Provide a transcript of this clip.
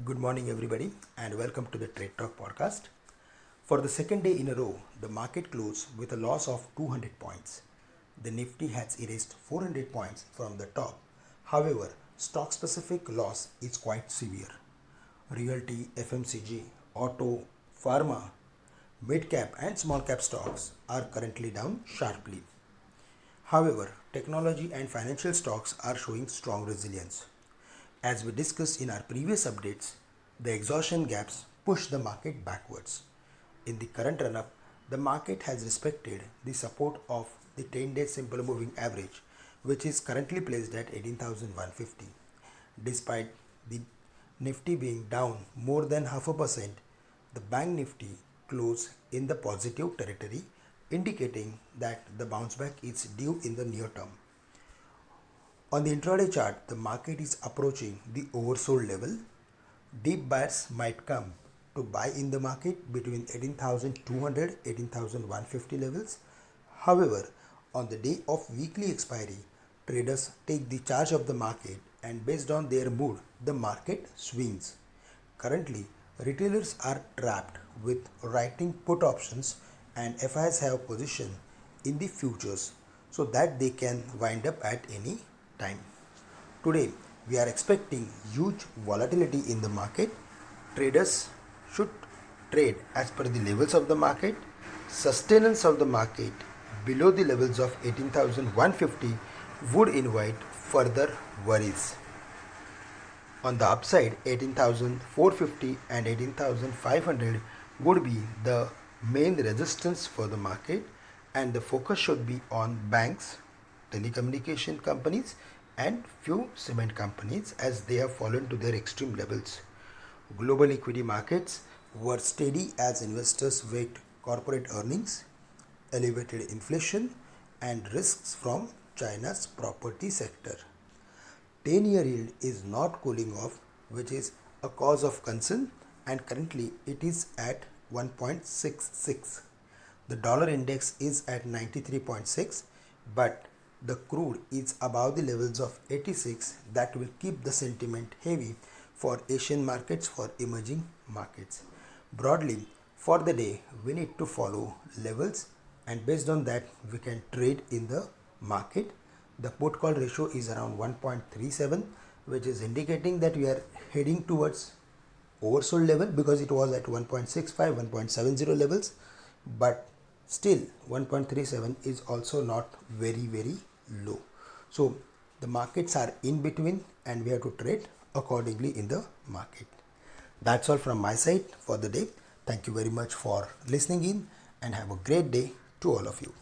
Good morning, everybody, and welcome to the Trade Talk podcast. For the second day in a row, the market closed with a loss of 200 points. The Nifty has erased 400 points from the top. However, stock specific loss is quite severe. Realty, FMCG, auto, pharma, mid cap, and small cap stocks are currently down sharply. However, technology and financial stocks are showing strong resilience. As we discussed in our previous updates, the exhaustion gaps push the market backwards. In the current run-up, the market has respected the support of the 10-day simple moving average, which is currently placed at 18,150. Despite the Nifty being down more than 0.5%, the Bank Nifty closed in the positive territory, indicating that the bounce back is due in the near term. On the intraday chart, the market is approaching the oversold level. Deep buyers might come to buy in the market between 18,200 18,150 levels. However, on the day of weekly expiry, traders take the charge of the market and based on their mood, the market swings. Currently, retailers are trapped with writing put options and FIs have position in the futures so that they can wind up at any time. Today, we are expecting huge volatility in the market. Traders should trade as per the levels of the market. Sustenance of the market below the levels of 18,150 would invite further worries. On the upside, 18,450 and 18,500 would be the main resistance for the market, and the focus should be on banks, telecommunication companies and few cement companies as they have fallen to their extreme levels. Global equity markets were steady as investors weighed corporate earnings, elevated inflation and risks from China's property sector. 10-year yield is not cooling off, which is a cause of concern, and currently it is at 1.66. The dollar index is at 93.6, but the crude is above the levels of 86. That will keep the sentiment heavy for Asian markets, for emerging markets. Broadly, for the day, we need to follow levels and based on that, we can trade in the market. The put call ratio is around 1.37, which is indicating that we are heading towards oversold level because it was at 1.65, 1.70 levels, but still 1.37 is also not very low. So the markets are in between and we have to trade accordingly in the market. That's all from my side for the day. Thank you very much for listening in and have a great day to all of you.